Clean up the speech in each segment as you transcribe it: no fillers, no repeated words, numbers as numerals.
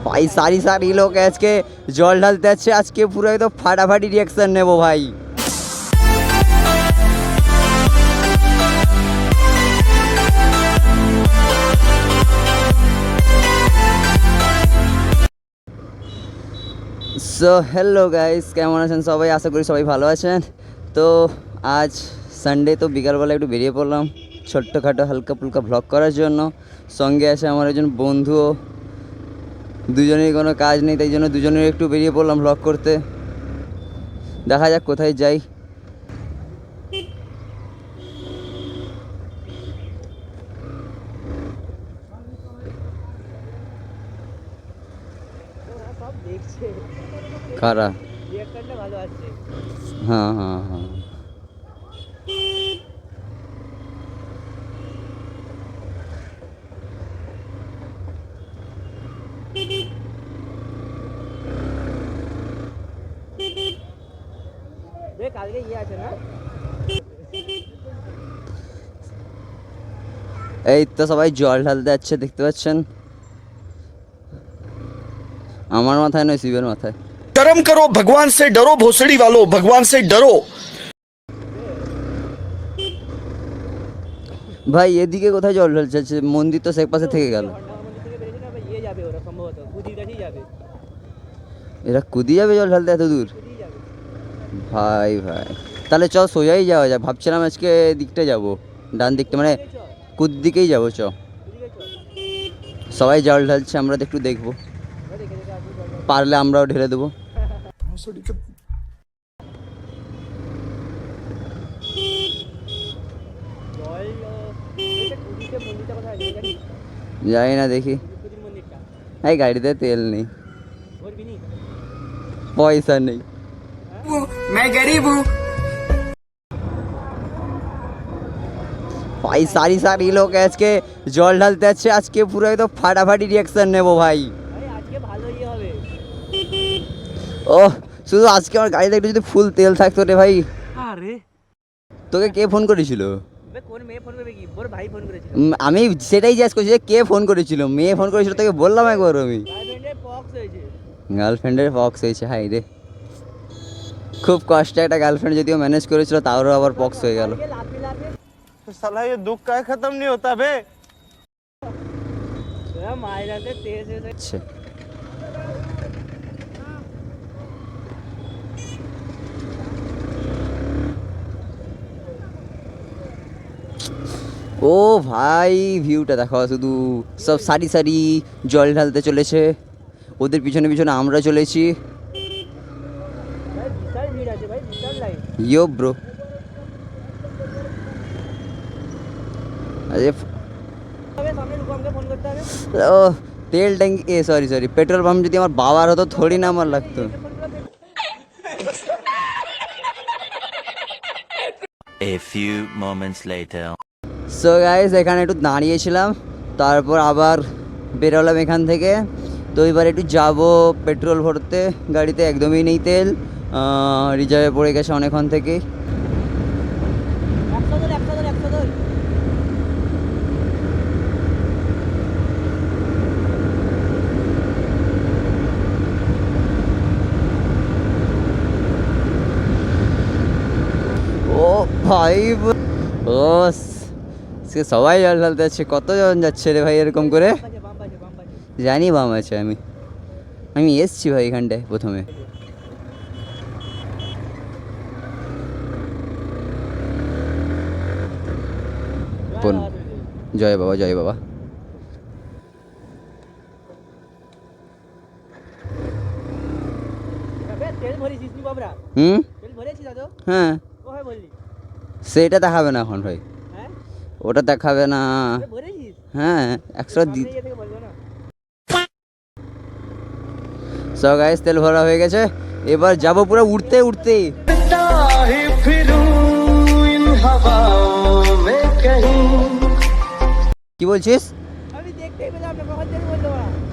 भाई सारी सारी लोग आज के জল ঢালতে যাচ্ছে আজকে পুরো একদম ফাটাফাটি রিঅ্যাকশন নেব ভাই। সো হ্যালো গাইস, কেমন আছেন সবাই? আশা করি সবাই ভালো আছেন। তো আজ সানডে, তো বিকালবেলা একটু বেরিয়ে পড়লাম ছোট্টখাটো হালকা ফুলকা ভ্লগ করার জন্য। সঙ্গে আছে আমার একজন বন্ধুও, দুজনেরই কোনো কাজ নেই, তাই জন্য দুজনের একটু বেরিয়ে পড়লাম ভ্লগ করতে। দেখা যাক কোথায় যাই। কারা? হ্যাঁ হ্যাঁ হ্যাঁ, এই তো সবাই জল ঢালতে যাচ্ছে, দেখতে পাচ্ছেন। আমার মাথায় নয়, শিবের মাথায়। कर्म करो, भगवान से डरो, भोसड़ी वालों, भगवान से डरो। ভাই এদিকে কোথায় জল ঢালছে? মন্দির তো সে পাশে থেকে গেল। এরা কুদি যাবে জল ঢালতে এত দূর? ভাই ভাই, তাহলে চ সোজাই যাওয়া যায়। ভাবছিলাম আজকে দিকটা যাব, ডান দিকটা, মানে কুদ দিকেই যাবো। চ, সবাই জল ঢালছে, আমরা তো একটু দেখবো, পারলে আমরাও ঢেলে দেবো। যাই না, দেখি। এই গাড়িতে তেল নেই, পয়সা নেই। मैं गरीब हूँ। ভাই সারি সারি লোক আজকে জল ঢালতে যাচ্ছে আজকে পুরো একদম ফাটাফাটি রিঅ্যাকশন নেব ভাই। ও শুধু আজকে আমার গাড়িতে একটু যদি ফুল তেল থাকতো রে ভাই। তোকে কে ফোন করেছিল? আমি সেটাই জিজ্ঞেস করছি যে কে ফোন করেছিল। মেয়ে ফোন করেছিল, তোকে বললাম একবার। আমি গার্লফ্রেন্ডের পক্স হয়েছে, হাই রে। খুব কষ্টে একটা গার্লফ্রেন্ড যদিও ম্যানেজ করেছিল, তারও আবার পক্স হয়ে গেল। साला ये दुख का खत्म नहीं होता बे। আচ্ছা, ও ভাই ভিউটা দেখো শুধু, সব সারি সারি জল ঢালতে চলেছে, ওদের পিছনে পিছনে আমরা চলেছি। ইয়ো ব্রো, আরে ও তেল ট্যাঙ্কি, এ সরি সরি, পেট্রোল পাম্প যদি আমার বাবার হতো থোড়ি না আমার লাগতো। A few moments later. So guys, এখানে একটু দাঁড়িয়েছিলাম, তারপর আবার বেরোলাম এখান থেকে। তো এবার একটু যাব পেট্রোল ভরতে, গাড়িতে একদমই নেই তেল, রিজার্ভে পড়ে গেছে অনেকক্ষণ থেকেই। ও ভাই, ও সে সবাই জল ঢালতে যাচ্ছে। কতজন যাচ্ছে রে ভাই এরকম করে? জানি বাম আছে। আমি এসছি ভাই এখানটায় প্রথমে। জয় বাবা, জয় বাবা। হুম, হ্যাঁ, সেটা দেখাবে না এখন ভাই, ওটা দেখাবে না। হ্যাঁ, 100 সো গাইস, তেল ভরা হয়ে গেছে, এবার যাবো পুরো উড়তে উড়তে। কি বলছিস?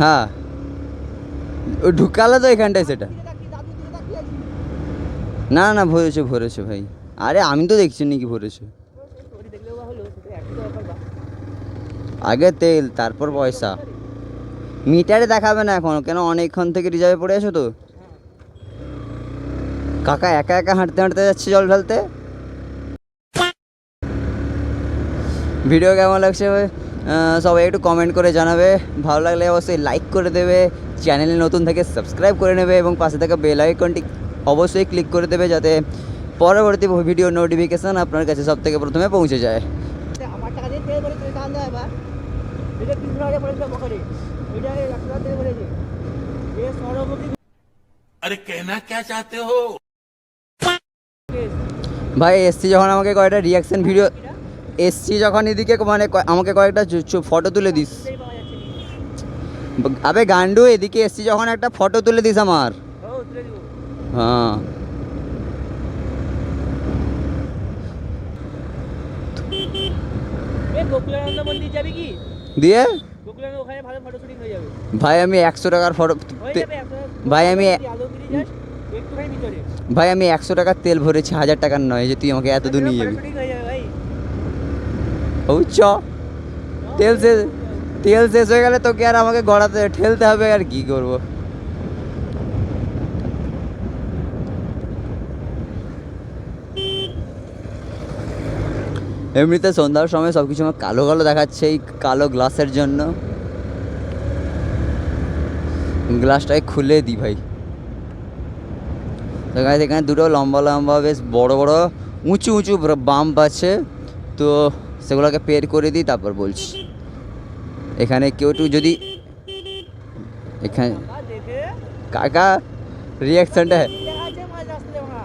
হ্যাঁ, ও ঢুকালো তো এখানটায় সেটা। না না, ভরেছে ভরেছে ভাই। আরে আমি তো দেখছি নাকি ভরেছে। আগে তেল, তারপর পয়সা। মিটারে দেখাবে না এখন, কেন অনেকক্ষণ থেকে রিজার্ভে পড়ে আছো তো। কাকা একা একা হাঁটতে হাঁটতে যাচ্ছে জল ঢালতে। ভিডিও কেমন লাগছে সবাই একটু কমেন্ট করে জানাবে, ভালো লাগলে অবশ্যই লাইক করে দেবে, চ্যানেলে নতুন থেকে সাবস্ক্রাইব করে নেবে এবং পাশে থাকা বেল আইকনটি অবশ্যই ক্লিক করে দেবে যাতে পরবর্তী ভিডিও নোটিফিকেশান আপনার কাছে সব থেকে প্রথমে পৌঁছে যায়। আমার টাকা দিয়ে তেল ভরে টান দেয় এবার এটা 3 টাকা পড়েছে বকরে এটা 1 টাকা তেল ভরেছে এ সরবকি अरे कहना क्या चाहते हो? ভাই এসছি যখন আমাকে কয়েকটা রিয়াকশন ভিডিও, এসছি যখন এদিকে মানে আমাকে কয়েকটা ফটো তুলে দিস। আবে গান্ডু এদিকে এসছি যখন একটা ফটো তুলে দিস আমার। ও তুলে দিব। হ্যাঁ এ গোকুলানন্দ মন্দির যাবি কি? দিয়ে গোকুলানন্দ ওখানে ভালো ফটো শুটিং হয়ে যাবে। ভাই আমি 100 টাকার ফটো হয়ে যাবে ভাই আমি আলোগিরি যাস একটুখানি ভিতরে ভাই আমি 100 টাকার তেল ভরেছি, 1000 টাকার নয় যে তুই আমাকে এত দূর নিয়ে যাবি। শুটিং হয়ে যাবে ভাই। ও চ তেল শেষ হয়ে গেলে তোকে আর আমাকে গড়াতে ঠেলতে হবে, আর কি করব। এমনিতে সন্ধ্যার সময় সব কিছু আমার কালো কালো দেখাচ্ছে এই কালো গ্লাসের জন্য। গ্লাসটাকে খুলে দিই ভাই। তো গাইস এখানে দুটো লম্বা লম্বা বেশ বড় বড় উঁচু উঁচু বাম্প আছে, তো সেগুলোকে পের করে দিই তারপর বলছি। এখানে কেউ একটু যদি এখানে আর দেখে কাকা রিয়াকশনটা দেখা আছে মাছ আসতে দেব না।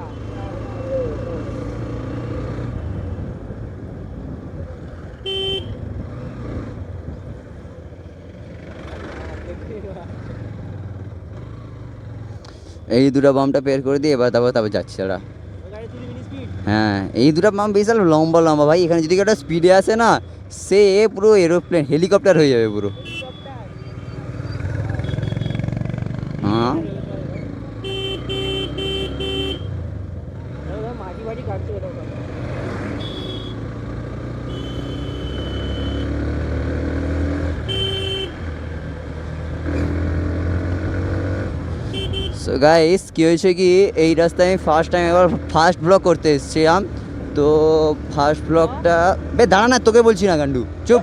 এই দুটো বামটা পের করে দিই, এবার তারপর যাচ্ছি দাঁড়া। ওই গাড়ি 30 মিনিট স্পিড হ্যাঁ এই দুটো বাম বিশাল লম্বা লম্বা ভাই, এখানে যদি একটা স্পিডে আসে না সে পুরো এরোপ্লেন হেলিকপ্টার হয়ে যাবে পুরো। হ্যাঁ মাটি বাটি কাটছে ওটা সো গাইস কী হয়েছে কি, এই রাস্তায় আমি ফার্স্ট টাইম এবার ফার্স্ট ব্লগ করতে এসেছিলাম। তো ফার্স্ট ব্লগটা দাঁড়া না, তোকে বলছি না গান্ডু, চুপ।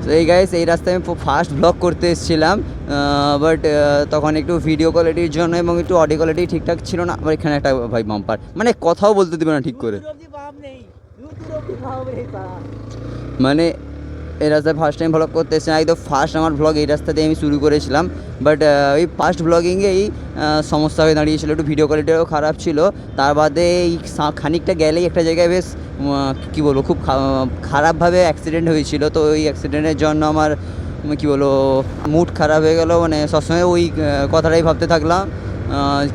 তো এই গাইস এই রাস্তায় আমি ফার্স্ট ব্লগ করতে এসেছিলাম, বাট তখন একটু ভিডিও কোয়ালিটির জন্য এবং একটু অডিও কোয়ালিটি ঠিকঠাক ছিল না। আমার এখানে একটা ভাই বাম্পার মানে কথাও বলতে দেবে না ঠিক করে, দূর অবধি বাম নেই, দূর অবধি বাম নেই তারা। মানে এই রাস্তায় ফার্স্ট টাইম ব্লগ করতে এসেছিলাম, একদম ফার্স্ট আমার ব্লগ এই রাস্তা দিয়ে আমি শুরু করেছিলাম। বাট ওই ফার্স্ট ব্লগিংয়েই সমস্যা হয়ে দাঁড়িয়েছিলো, একটু ভিডিও কোয়ালিটিও খারাপ ছিল। তার বাদে এই খানিকটা গেলেই একটা জায়গায় বেশ কী বলবো খুব খারাপভাবে অ্যাক্সিডেন্ট হয়েছিল। তো ওই অ্যাক্সিডেন্টের জন্য আমার কী বলবো মুড খারাপ হয়ে গেলো, মানে সবসময় ওই কথাটাই ভাবতে থাকলাম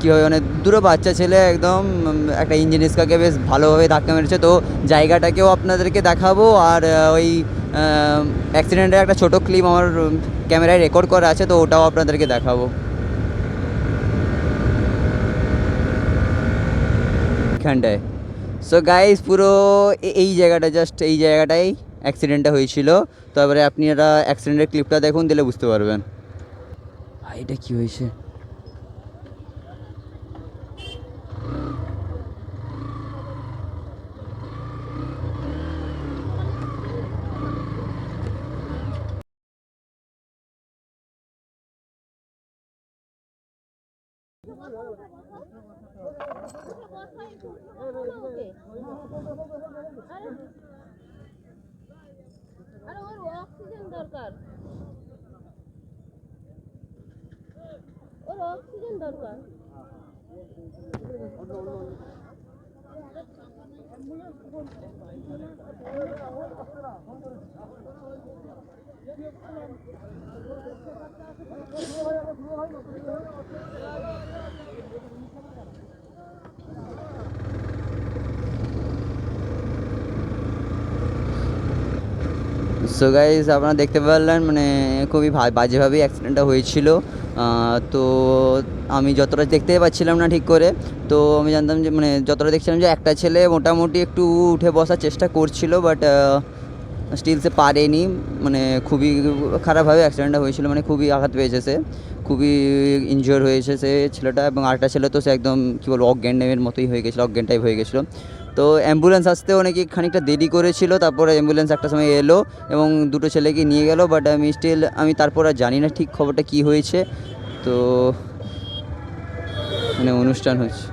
কীভাবে মানে দুটো বাচ্চা ছেলে একদম একটা ইঞ্জিন রিক্সাকে বেশ ভালোভাবে ধাক্কা মেরেছে। তো জায়গাটাকেও আপনাদেরকে দেখাবো, আর ওই অ্যাক্সিডেন্টের একটা ছোটো ক্লিপ আমার ক্যামেরায় রেকর্ড করা আছে, তো ওটাও আপনাদেরকে দেখাবো এখানটায়। সো গাইস পুরো এই জায়গাটা জাস্ট এই জায়গাটাই অ্যাক্সিডেন্টটা হয়েছিল। তো এবারে আপনারা অ্যাক্সিডেন্টের ক্লিপটা দেখুন, দিলে বুঝতে পারবেন এটা কী হয়েছে। আরে ওর অক্সিজেন দরকার, ওর অক্সিজেন দরকার। সো গাইস আপনারা দেখতে পারলেন মানে খুবই বাজেভাবেই অ্যাক্সিডেন্টটা হয়েছিল। তো আমি যতটা দেখতে পাচ্ছিলাম না ঠিক করে, তো আমি জানতাম যে মানে যতটা দেখছিলাম যে একটা ছেলে মোটামুটি একটু উঠে বসার চেষ্টা করছিল, বাট স্টিল সে পারেনি, মানে খুবই খারাপভাবে অ্যাক্সিডেন্টটা হয়েছিল, মানে খুবই আঘাত পেয়েছে সে, খুবই ইনজিওর হয়েছে সে ছেলেটা। এবং আরেকটা ছেলে তো সে একদম কী বলবো অজ্ঞান টাইপের মতোই হয়ে গেছিলো, অজ্ঞান টাইপ হয়ে গেছিলো। তো অ্যাম্বুলেন্স আসতেও নাকি খানিকটা দেরি করেছিল, তারপরে অ্যাম্বুলেন্স একটা সময় এলো এবং দুটো ছেলেকে নিয়ে গেল। বাট আমি তারপর আর জানি না ঠিক খবরটা কী হয়েছে। তো মানে অনুষ্ঠান হচ্ছে।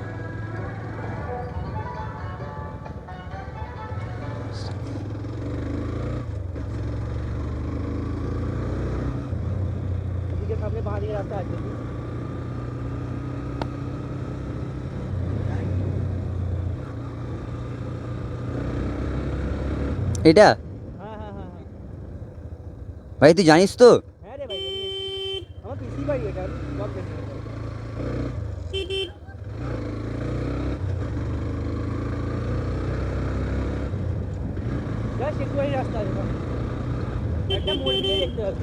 এদিকে সামনে বাঁ দিকে রাস্তা আছে। এটা হ্যাঁ হ্যাঁ হ্যাঁ হ্যাঁ ভাই তুই জানিস তো? হ্যাঁ রে ভাই, আমার পিসি বাড়ি এটা, আমি সব জানি। জাস্ট একটুখানি রাস্তা আছে, একটা মোড় দিয়ে দেখতে হবে।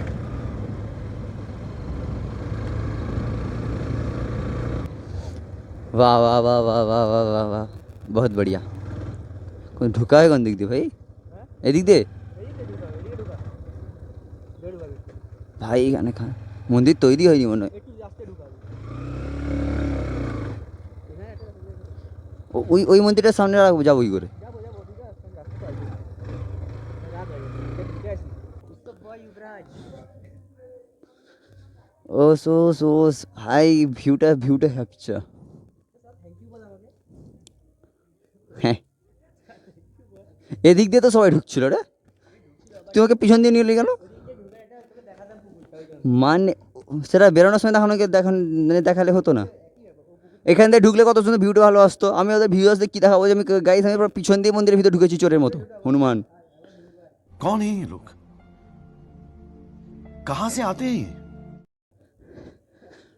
वाह वाह वाह वाह वाह वाह वाह वाह, बहुत बढ़िया। कौन ढुका है, कौन दिख दे भाई? হ্যাঁ ये दिख दे এদিকে ঢুকা, এদিকে ঢুকা, ঢুকাবে ভাই, এখানে মন্দির তৈরি হয়নি মনে হয়। একটু রাস্তায় ঢুকাবে। এখানে একটা রাস্তা আছে। ওই ওই মন্দিরটার সামনে রাখবো, যাবো ওই করে। যাবো যাবো, ঠিক আছে, রাস্তা তো আছে। রাত হয়ে গেছে, ঢুকে আসি। उसको বয় युवराज। ও সো ভাই, ভিউটা হ্যাপচা। হ্যাঁ, এদিক দিয়ে তো সবাই ঢুকছিল রে, তুই ওকে পিছন দিয়ে নিয়ে গেল। মানে সেটা বেরোনোর সময় দেখালে হতো না? এখান থেকে ঢুকলে কত সুন্দর ভিউটা ভালো আসতো। আমি ওদের ভিউ আসতে কী দেখাবো যে আমি গাড়ি থামি পিছন দিয়ে মন্দিরের ভিতরে ঢুকেছি চোরের মতো, হনুমান। कौन है ये लोग? कहां से आते हैं ये?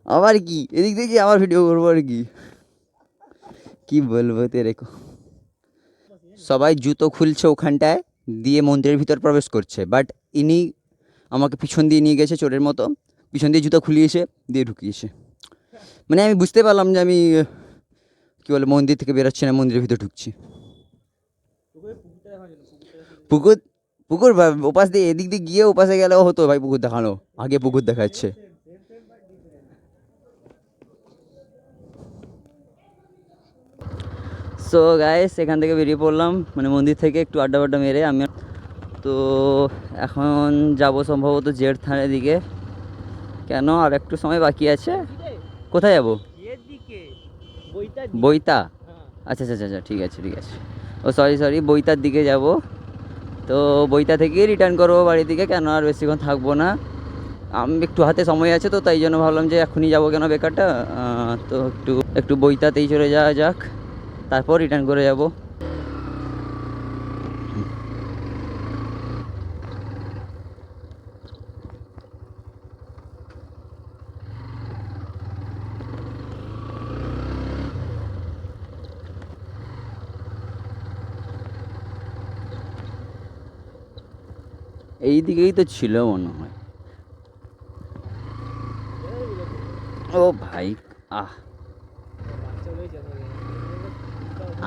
আবার কি এদিক দিয়ে কি আমার ভিডিও করবো আর কি বলবো তেরেকো। সবাই জুতো খুলছে ওখানটায়, দিয়ে মন্দিরের ভিতর প্রবেশ করছে। বাট ইনি আমাকে পিছন দিয়ে নিয়ে গেছে চোরের মতো, পিছন দিয়ে জুতো খুলিয়েছে, দিয়ে ঢুকিয়েছে। মানে আমি বুঝতে পারলাম যে আমি কী বলে মন্দির থেকে বেরোচ্ছি না, মন্দিরের ভিতর ঢুকছি। পুকুর পুকুর ওপাশ দিয়ে এদিক দিয়ে গিয়ে ওপাশে গেলেও হতো ভাই, পুকুর দেখানো, আগে পুকুর দেখাচ্ছে। সো গাইস, এখান থেকে বেরিয়ে পড়লাম, মানে মন্দির থেকে একটু আড্ডা মেরে আমি। তো এখন যাব সম্ভবত জেঠথানের দিকে। কেন, আর একটু সময় বাকি আছে। কোথায় যাব? এদিকে বইটা বইতা? হ্যাঁ। আচ্ছা আচ্ছা আচ্ছা, ঠিক আছে ঠিক আছে। ও সরি, বইতার দিকে যাব। তো বইতা থেকে রিটার্ন করবো বাড়ির দিকে, কেন আর বেশিক্ষণ থাকবো না। আমি একটু হাতে সময় আছে, তো তাই জন্য ভাবলাম যে এখনই যাবো কেন বেকারটা। তো একটু বইতাতেই চলে যাওয়া যাক, তারপর রিটার্ন করে যাব। এই দিকেই তো ছিল মনে হয়। ও ভাই,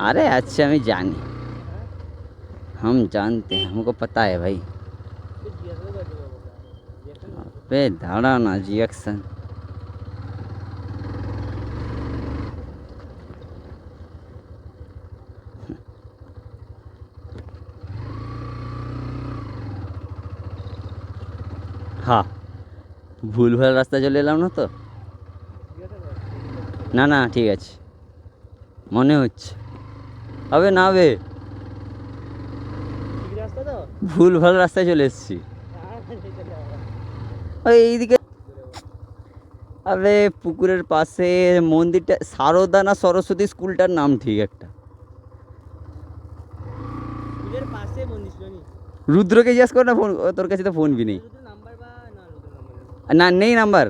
अरे अच्छा, मैं जानी, हम जानते हैं, हमको पता है भाई। अबे दाड़ा ना रिएक्शन। हाँ, ভুল ভাল রাস্তায় চলে এলাম না তো? না না, ঠিক আছে, মনে হচ্ছে। আবে না বে, ঠিক রাস্তা তো? ভুল ভাল রাস্তায় চলে এসেছি। ওই এইদিকে, আরে পুকুরের পাশে মন্দিরটা সারদা না সরস্বতী স্কুলটার নাম ঠিক একটা। স্কুলের পাশে মন্দির ছিল নি? রুদ্রকে জিজ্ঞাসা কর না, ফোন তোর কাছে তো ফোন বি নেই। রুদ্র নাম্বার বা না, রুদ্র নাম্বার না, নেই নাম্বার।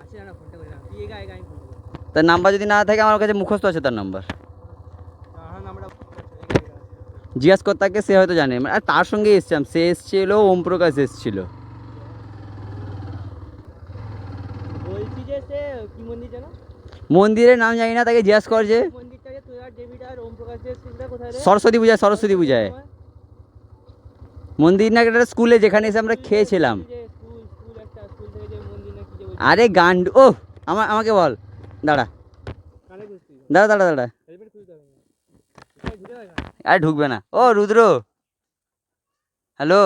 আছে না, ফোনটা করে না, তুই এগা আমি ফোন করবো। তার নাম্বার যদি না থাকে, আমার কাছে মুখস্থ আছে তার নাম্বার। হ্যাঁ নাম্বারটা জিজ্ঞাসা কর তাকে, সে হয়তো জানে। আর তার সঙ্গে এসছিলাম, সে এসছিল, ওম প্রকাশ এসছিল। বলছি যে সে কি মন্দির জানো? মন্দিরের নাম জানি না, তাকে জিজ্ঞাসা কর যে মন্দিরটাকে তুই আর ডেভিড আর ওম প্রকাশ স্কুলটা কোথায় রে? সরস্বতী পূজায় মন্দির না একটা স্কুলে যেখানে এসে আমরা খেয়েছিলাম। যে স্কুল একটা স্কুল থেকে যে মন্দির না কি যে বলছিস আরে গান্ডু, ও আমাকে বল, দাঁড়া কানে বুঝতি দাঁড়া দাঁড়া দাঁড়া, হেলমেট খুলতে হবে না এটা ঘুরে হয় না আরে ঢুকবে না। ও রুদ্র, হ্যালো।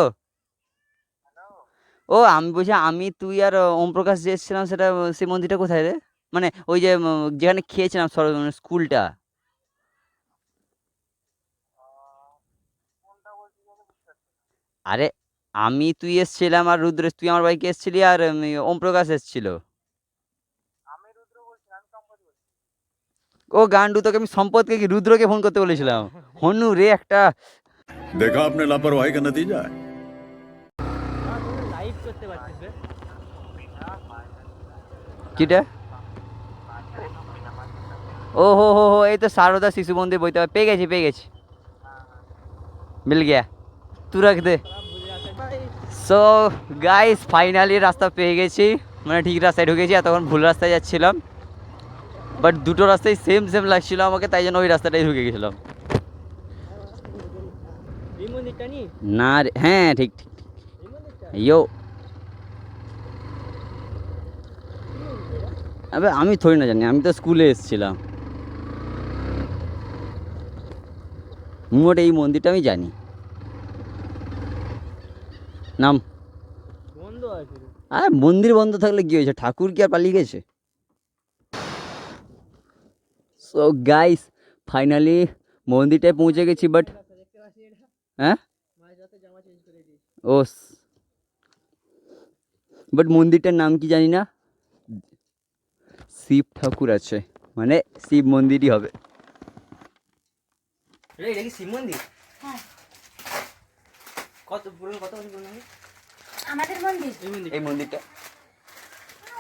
ও আমি বলছি, আমি তুই আর ওম প্রকাশ যে এসেছিলাম, সেটা সেই মন্দিরটা কোথায় রে? মানে ওই যে যেখানে খেয়েছিলাম স্কুলটা। আরে আমি তুই এসছিলাম আর রুদ্র, তুই আমার বাইকে এসছিলি আর ওম প্রকাশ এসছিল। ও গান্ডু, তোকে আমি সম্পদকে কি রুদ্রকে ফোন করতে বলেছিলাম। হনু রে একটা। देखा आपने लापरवाही का नतीजा है। লাইভ করতে পারছিস রে কিটা? ও হো হো হো, এই তো সারদা শিশু মন্দির বইতে হবে। পেয়ে গেছি মিল গিয়া, তু রাখ দে। সো গাইস ফাইনালি রাস্তা পেয়ে গেছি, মানে ঠিক রাস্তায় ঢুকেছি। এতক্ষণ ভুল রাস্তায় যাচ্ছিলাম, বাট দুটো রাস্তায় সেম লাগছিল আমাকে, তাই জন্য ওই রাস্তাটাই ঢুকে গেছিলাম। এই মন্দিরটা নি না রে, হ্যাঁ ঠিক ঠিক ঠিক। এই মন্দিরটা ইয়ো, আবে আমি থোড়ি না জানি, আমি তো স্কুলে এসেছিলাম। মোট এই মন্দিরটা আমি জানি। নাম, বন্ধ আছে রে আরে মন্দির বন্ধ থাকলে কি হয়েছে, ঠাকুর কি আর পালিয়ে গেছে? সো গাইস ফাইনালি মন্দিরটায় পৌঁছে গেছি, বাট হ্যাঁ মাঝ রাতে জামা চেঞ্জ করে দিই ও, বাট মন্দিরটার নাম কি জানি না। শিব ঠাকুর আছে, মানে শিব মন্দিরই হবে। রে এটা কি শিব মন্দির হ্যাঁ কত পুরনো, কত বছর পুরনো হবে? আমাদের মন্দির এই মন্দির এই মন্দিরটা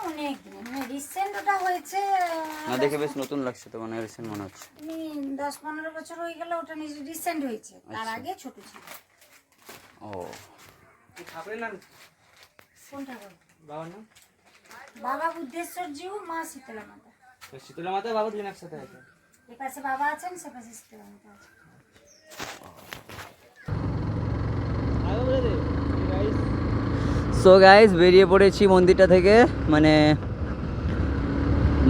অনেক দিন মানে রিসেন্ট ওটা হয়েছে না দেখে বেশ নতুন লাগছে তো, মানে রিসেন্ট মনে হচ্ছে। 10-15 বছর হয়ে গেল ওটা রিসেন্ট হয়েছে তার আগে ছোট ছিল ও এই ঠাকুরের নাম কোনটা বল বাবার নাম বাবা বুদ্ধেশ্বর জিউ মা শীতলা মাতা শীতলা মাতা বাবা দুজন একসাথে আছে এ পাশে বাবা আছেন সে পাশে শীতলা মাতা আছে আগে বলে দে গাইস সো গাইস বেরিয়ে পড়েছি মন্দিরটা থেকে, মানে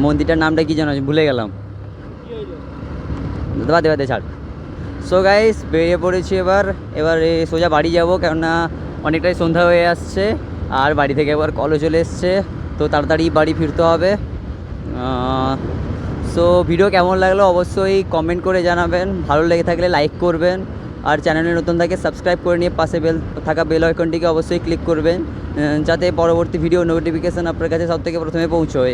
মন্দিরটার নামটা কি জানো ভুলে গেলাম, কি হইলো বাদে ছাড়। সো গাইস বেরিয়ে পড়েছি এবার সোজা বাড়ি যাব, কেননা অনেকটাই সন্ধ্যা হয়ে আসছে আর বাড়ি থেকে এবার কলও চলে এসছে, তো তাড়াতাড়ি বাড়ি ফিরতে হবে। সো ভিডিও কেমন লাগলো অবশ্যই কমেন্ট করে জানাবেন, ভালো লেগে থাকলে লাইক করবেন, আর চ্যানেলে নতুন থাকে সাবস্ক্রাইব করে নিয়ে পাশে থাকা বেল আইকনটিকে অবশ্যই ক্লিক করবেন, যাতে পরবর্তী ভিডিও নোটিফিকেশান আপনার কাছে সবথেকে প্রথমে পৌঁছয়।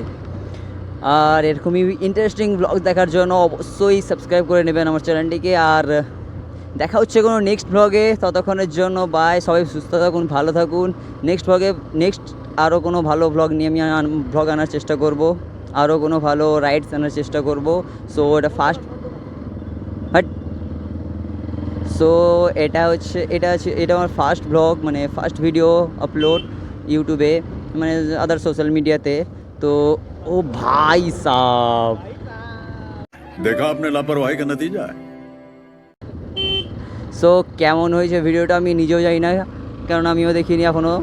আর এরকমই ইন্টারেস্টিং ব্লগ দেখার জন্য অবশ্যই সাবস্ক্রাইব করে নেবেন আমার চ্যানেলটিকে। আর দেখা হচ্ছে কোনো নেক্সট ব্লগে, ততক্ষণের জন্য বাই, সবাই সুস্থ থাকুন, ভালো থাকুন। নেক্সট আরও কোনো ভালো ব্লগ নিয়ে আমি ব্লগ আনার চেষ্টা করব, আরও কোনো ভালো রাইডস আনার চেষ্টা করব। সো এটা আমার ফার্স্ট ব্লগ, মানে ফার্স্ট ভিডিও আপলোড ইউটিউবে, মানে আদার সোশ্যাল মিডিয়াতে। তো ও ভাই সাব, देखा आपने लापरवाही का नतीजा है। সো কেমন হয়েছে ভিডিওটা আমি নিজেও জানি না, কারণ আমিও দেখিনি এখনও।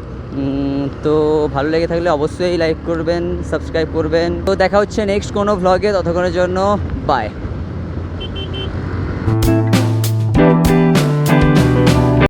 তো ভালো লেগে থাকলে অবশ্যই লাইক করবেন, সাবস্ক্রাইব করবেন। তো দেখা হচ্ছে নেক্সট কোনো ভ্লগে, ততক্ষণের জন্য বাই।